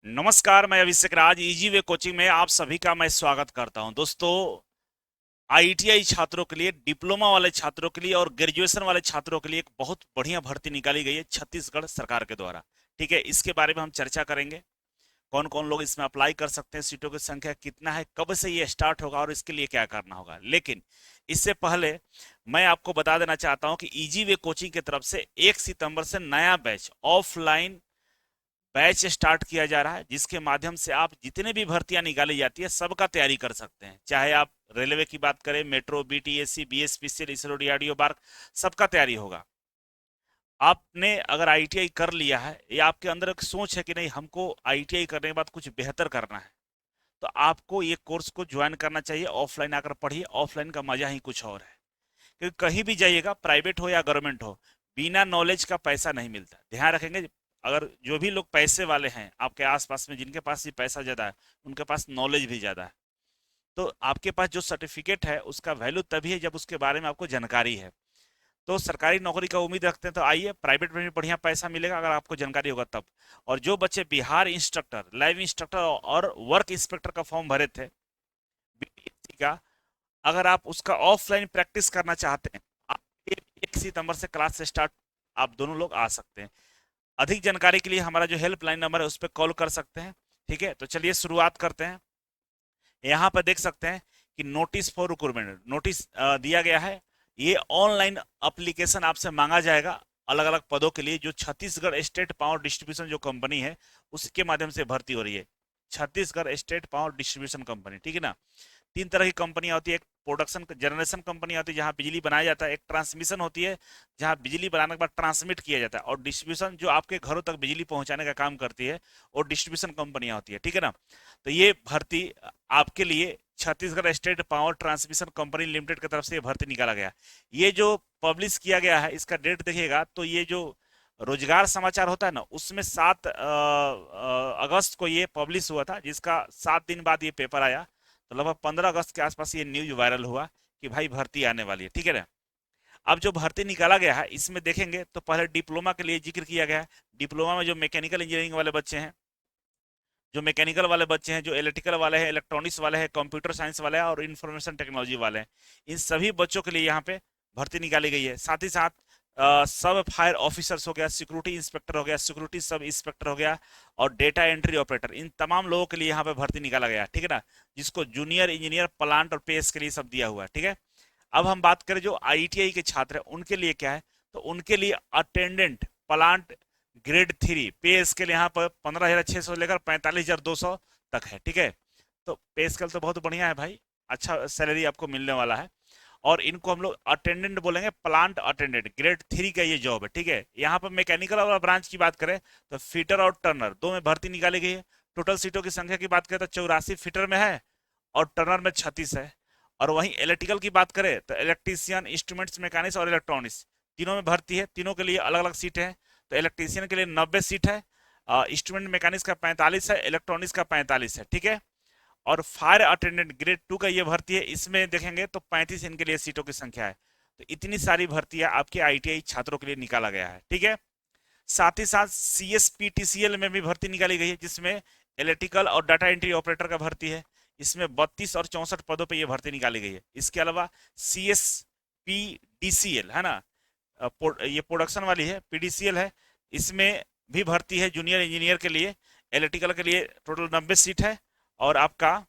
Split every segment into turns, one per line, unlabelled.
नमस्कार, मैं अभिषेक राज easy way coaching में आप सभी का मैं स्वागत करता हूं। दोस्तों, आईटीआई छात्रों के लिए, डिप्लोमा वाले छात्रों के लिए और ग्रेजुएशन वाले छात्रों के लिए एक बहुत बढ़िया भर्ती निकाली गई है छत्तीसगढ़ सरकार के द्वारा। ठीक है, इसके बारे में हम चर्चा करेंगे। कौन कौन लोग इसमें अप्लाई कर सकते हैं, सीटों की संख्या कितना है, कब से ये स्टार्ट होगा और इसके लिए क्या करना होगा। लेकिन इससे पहले मैं आपको बता देना चाहता हूं कि इजी वे कोचिंग की तरफ से 1 सितंबर से नया बैच, ऑफलाइन बैच स्टार्ट किया जा रहा है, जिसके माध्यम से आप जितने भी भर्तियां निकाली जाती है सबका तैयारी कर सकते हैं। चाहे आप रेलवे की बात करें, metro, BTSC, BSPCL, ISRO, DRDO, BARC, सबका तैयारी होगा। आपने अगर आईटीआई कर लिया है या आपके अंदर एक सोच है कि नहीं हमको आईटीआई करने के बाद कुछ बेहतर करना है, तो आपको ये कोर्स को ज्वाइन करना चाहिए। ऑफलाइन आकर पढ़िए, ऑफलाइन का मजा ही कुछ और है। क्योंकि कहीं भी जाइएगा, प्राइवेट हो या गवर्नमेंट हो, बिना नॉलेज का पैसा नहीं मिलता। ध्यान रखेंगे, अगर जो भी लोग पैसे वाले हैं आपके आसपास में, जिनके पास भी पैसा ज्यादा है, उनके पास नॉलेज भी ज्यादा है। तो आपके पास जो सर्टिफिकेट है उसका वैल्यू तभी है जब उसके बारे में आपको जानकारी है। तो सरकारी नौकरी का उम्मीद रखते हैं तो आइए, प्राइवेट में भी बढ़िया पैसा मिलेगा अगर आपको जानकारी होगा तब। और जो बच्चे बिहार इंस्ट्रक्टर, लाइव इंस्ट्रक्टर और वर्क इंस्पेक्टर का फॉर्म भरे थे बीपीएससी का, अगर आप उसका ऑफलाइन प्रैक्टिस करना चाहते हैं, आप 1 सितंबर से क्लास से स्टार्ट, आप दोनों लोग आ सकते हैं। अधिक जानकारी के लिए हमारा जो हेल्पलाइन नंबर है उस पर कॉल कर सकते हैं। ठीक है, तो चलिए शुरुआत करते हैं। यहाँ पर देख सकते हैं कि नोटिस फॉर रिक्रूटमेंट नोटिस दिया गया है। ये ऑनलाइन अप्लीकेशन आपसे मांगा जाएगा अलग अलग पदों के लिए, जो छत्तीसगढ़ स्टेट पावर डिस्ट्रीब्यूशन जो कंपनी है उसके माध्यम से भर्ती हो रही है। Chhattisgarh state power distribution company, ठीक है ना। तीन तरह की कंपनियां होती है। एक प्रोडक्शन जनरेशन कंपनी होती है जहां बिजली बनाया जाता है, एक ट्रांसमिशन होती है जहां बिजली बनाने के बाद ट्रांसमिट किया जाता है, और डिस्ट्रीब्यूशन जो आपके घरों तक बिजली पहुंचाने का काम करती है, और डिस्ट्रीब्यूशन कंपनियां होती है। ठीक है ना। तो ये भर्ती आपके लिए Chhattisgarh state power transmission company limited की तरफ से ये भर्ती निकाला गया। ये जो पब्लिश किया गया है, इसका डेट देखिएगा तो ये जो रोजगार समाचार होता है ना, उसमें 7 अगस्त को ये पब्लिश हुआ था, जिसका 7 दिन बाद ये पेपर आया। तो लगभग 15 अगस्त के आसपास ये न्यूज वायरल हुआ कि भाई भर्ती आने वाली है। ठीक है ना। अब जो भर्ती निकाला गया है इसमें देखेंगे तो पहले डिप्लोमा के लिए जिक्र किया गया है। डिप्लोमा में जो मैकेनिकल इंजीनियरिंग वाले बच्चे हैं, जो मैकेनिकल वाले बच्चे हैं, जो इलेक्ट्रिकल वाले हैं, इलेक्ट्रॉनिक्स वाले हैं, कंप्यूटर साइंस वाले हैं और इंफॉर्मेशन टेक्नोलॉजी वाले हैं, इन सभी बच्चों के लिए यहाँ पे भर्ती निकाली गई है। साथ ही साथ सब फायर ऑफिसर्स हो गया, सिक्योरिटी इंस्पेक्टर हो गया, सिक्योरिटी सब इंस्पेक्टर हो गया, और डेटा एंट्री ऑपरेटर, इन तमाम लोगों के लिए यहाँ पे भर्ती निकाला गया। ठीक है ना। जिसको जूनियर इंजीनियर प्लांट और पेस के लिए सब दिया हुआ है। ठीक है। अब हम बात करें जो आईटीआई के छात्र हैं उनके लिए क्या है, तो उनके लिए अटेंडेंट प्लांट ग्रेड 3 पे स्केल यहाँ पर 15,600 लेकर 45,200 तक है। ठीक है। तो पे स्केल तो बहुत बढ़िया है भाई, अच्छा सैलरी आपको मिलने वाला है। और इनको हम लोग अटेंडेंट बोलेंगे, प्लांट अटेंडेंट ग्रेड 3 का ये जॉब है। ठीक है। यहाँ पर मैकेनिकल वाला ब्रांच की बात करें तो फिटर और टर्नर दो में भर्ती निकाली गई है। टोटल सीटों की संख्या की बात करें तो 84 फिटर में है और टर्नर में 36 है। और वहीं इलेक्ट्रिकल की बात करें तो इलेक्ट्रीशियन, इंस्ट्रूमेंट्स मैकेनिक्स और इलेक्ट्रॉनिक्स, तीनों में भर्ती है। तीनों के लिए अलग अलग सीट है। तो इलेक्ट्रीशियन के लिए 90 सीट है, इंस्ट्रूमेंट मैकेनिक्स का 45 है, इलेक्ट्रॉनिक्स का 45 है। ठीक है। और फायर अटेंडेंट ग्रेड 2 का ये भर्ती है, इसमें देखेंगे तो 35 इनके लिए सीटों की संख्या है। तो इतनी सारी भर्तियां आपके आईटीआई छात्रों के लिए निकाला गया है। ठीक है। साथ ही साथ सीएसपीटीसीएल में भी भर्ती निकाली गई है, जिसमें इलेक्ट्रिकल और डाटा एंट्री ऑपरेटर का भर्ती है। इसमें 32 और 64 पदों पर यह भर्ती निकाली गई है। इसके अलावा सीएसपीडीसीएल है ना, ये प्रोडक्शन वाली है, पीडीसीएल है, इसमें भी भर्ती है जूनियर इंजीनियर के लिए। इलेक्ट्रिकल के लिए टोटल 90 सीट है, और आपका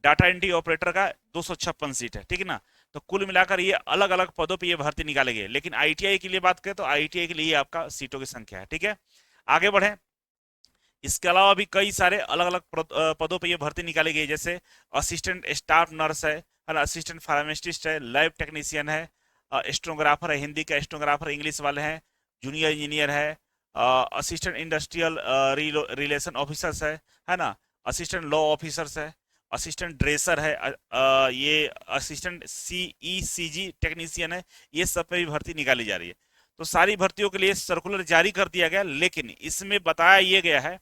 डाटा एंट्री ऑपरेटर का 256 सीट है। ठीक है ना। तो कुल मिलाकर ये अलग अलग पदों पे ये भर्ती निकाले गए। लेकिन आईटीआई के लिए बात करें तो आईटीआई के लिए आपका सीटों की संख्या है। ठीक है। आगे बढ़े। इसके अलावा भी कई सारे अलग अलग पदों पे ये भर्ती निकाली गई है, जैसे असिस्टेंट स्टाफ नर्स है ना, असिस्टेंट फार्मासिस्ट है, लैब टेक्नीशियन है, स्टेनोग्राफर है, हिंदी का स्टेनोग्राफर, इंग्लिश वाले हैं, जूनियर इंजीनियर है, असिस्टेंट इंडस्ट्रियल रिलेशन ऑफिसर्स है ना, असिस्टेंट लॉ ऑफिसर्स है, असिस्टेंट ड्रेसर है, ये असिस्टेंट सीईसीजी टेक्नीशियन है। ये सब पे भी भर्ती निकाली जा रही है। तो सारी भर्तियों के लिए सर्कुलर जारी कर दिया गया, लेकिन इसमें बताया ये गया है,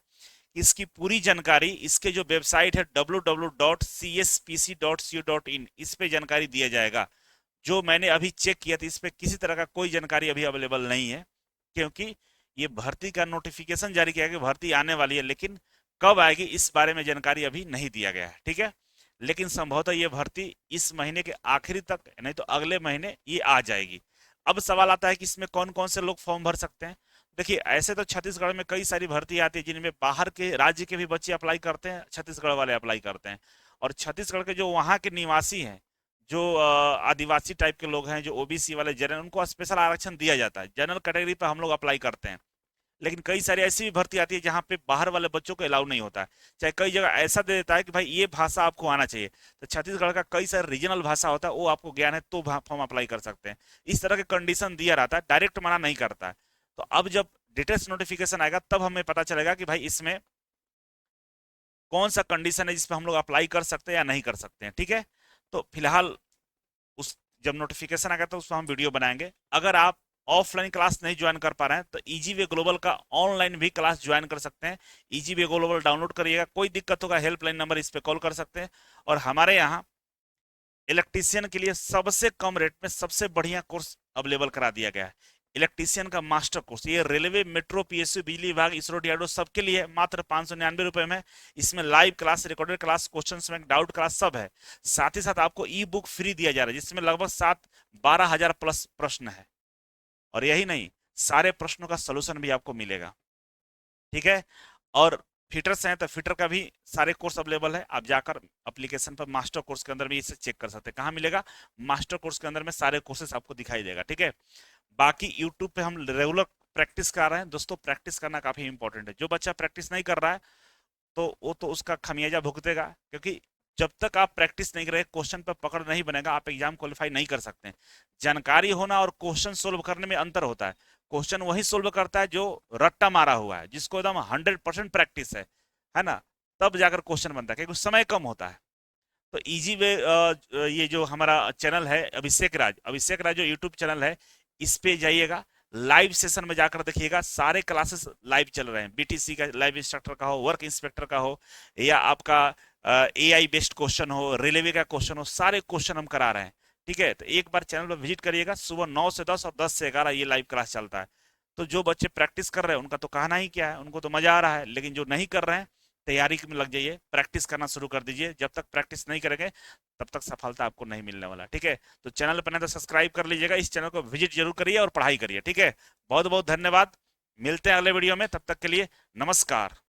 इसकी पूरी जानकारी इसके जो वेबसाइट है www.cspc.co.in, इस पे जानकारी दिया जाएगा। जो मैंने अभी चेक किया था, इस पे किसी तरह का कोई जानकारी अभी अवेलेबल नहीं है, क्योंकि ये भर्ती का नोटिफिकेशन जारी किया गया, भर्ती आने वाली है, लेकिन कब आएगी इस बारे में जानकारी अभी नहीं दिया गया है, ठीक है। लेकिन संभवतः ये भर्ती इस महीने के आखिरी तक नहीं तो अगले महीने ये आ जाएगी। अब सवाल आता है कि इसमें कौन कौन से लोग फॉर्म भर सकते हैं। देखिए, ऐसे तो छत्तीसगढ़ में कई सारी भर्ती आती है जिनमें बाहर के राज्य के भी बच्चे अप्लाई करते हैं, छत्तीसगढ़ वाले अप्लाई करते हैं। और छत्तीसगढ़ के जो वहाँ के निवासी हैं, जो आदिवासी टाइप के लोग हैं, जो ओबीसी वाले जनरल, उनको स्पेशल आरक्षण दिया जाता है। जनरल कैटेगरी पर हम लोग अप्लाई करते हैं। लेकिन कई सारी ऐसी भी भर्ती आती है जहाँ पे बाहर वाले बच्चों को अलाउ नहीं होता है। चाहे कई जगह ऐसा दे देता है कि भाई ये भाषा आपको आना चाहिए, तो छत्तीसगढ़ का कई सारे रीजनल भाषा होता है, वो आपको ज्ञान है तो फॉर्म अप्लाई कर सकते हैं। इस तरह के कंडीशन दिया रहता है, डायरेक्ट मना नहीं करता है। तो अब जब डिटेल्स नोटिफिकेशन आएगा तब हमें पता चलेगा कि भाई इसमें कौन सा कंडीशन है जिसपे हम लोग अप्लाई कर सकते हैं या नहीं कर सकते हैं, ठीक है। तो फिलहाल उस जब नोटिफिकेशन आएगा तो उसमें हम वीडियो बनाएंगे। अगर आप ऑफलाइन क्लास नहीं ज्वाइन कर पा रहे हैं तो इजी वे ग्लोबल का ऑनलाइन भी क्लास ज्वाइन कर सकते हैं। इजी वे ग्लोबल डाउनलोड करिएगा, कोई दिक्कत होगा हेल्पलाइन नंबर इस पे कॉल कर सकते हैं। और हमारे यहाँ इलेक्ट्रीशियन के लिए सबसे कम रेट में सबसे बढ़िया कोर्स अवेलेबल करा दिया गया है। इलेक्ट्रीशियन का मास्टर कोर्स, ये रेलवे, मेट्रो, पीएसयू, बिजली विभाग, इसरो, डीआरडीओ सबके लिए है, मात्र 599 में। इसमें live class, recorded class, question bank, doubt class सब है। साथ ही साथ आपको ई बुक फ्री दिया जा रहा है जिसमें लगभग 12,000 प्लस प्रश्न है। और यही नहीं, सारे प्रश्नों का सोल्यूशन भी आपको मिलेगा, ठीक है। और फिटर्स हैं तो फिटर का भी सारे कोर्स अवेलेबल है। आप जाकर एप्लीकेशन पर मास्टर कोर्स के अंदर भी इसे चेक कर सकते हैं। कहाँ मिलेगा? मास्टर कोर्स के अंदर में सारे कोर्सेस आपको दिखाई देगा, ठीक है। बाकी यूट्यूब पे हम रेगुलर प्रैक्टिस कर रहे हैं दोस्तों। प्रैक्टिस करना काफी इंपॉर्टेंट है। जो बच्चा प्रैक्टिस नहीं कर रहा है तो वो तो उसका खमियाजा भुगतेगा, क्योंकि जब तक आप प्रैक्टिस नहीं करेंगे, क्वेश्चन पर पकड़ नहीं बनेगा, आप एग्जाम क्वालिफाई नहीं कर सकते हैं। जानकारी होना और क्वेश्चन सोल्व करने में अंतर होता है। क्वेश्चन वही सोल्व करता है जो रट्टा मारा हुआ है, जिसको एकदम 100% प्रैक्टिस है ना, तब जाकर क्वेश्चन बनता है, क्योंकि समय कम होता है। तो इजी वे, ये जो हमारा चैनल है अभिषेक राज जो यूट्यूब चैनल है, इस पे जाइएगा, लाइव सेशन में जाकर देखिएगा। सारे क्लासेस लाइव चल रहे हैं। बीटीसी का लाइव इंस्ट्रक्टर का हो, वर्क इंस्पेक्टर का हो, या आपका एआई बेस्ड क्वेश्चन हो, रेलवे का क्वेश्चन हो, सारे क्वेश्चन हम करा रहे हैं, ठीक है। तो एक बार चैनल पर विजिट करिएगा। सुबह 9 से 10 और 10 से 11 ये लाइव क्लास चलता है। तो जो बच्चे प्रैक्टिस कर रहे हैं उनका तो कहना ही क्या है, उनको तो मजा आ रहा है। लेकिन जो नहीं कर रहे हैं, तैयारी में लग जाइए, प्रैक्टिस करना शुरू कर दीजिए। जब तक प्रैक्टिस नहीं करेंगे तब तक सफलता आपको नहीं मिलने वाला, ठीक है। तो चैनल पर नहीं तो सब्सक्राइब कर लीजिएगा, इस चैनल को विजिट जरूर करिए और पढ़ाई करिए, ठीक है। बहुत बहुत धन्यवाद। मिलते हैं अगले वीडियो में, तब तक के लिए नमस्कार।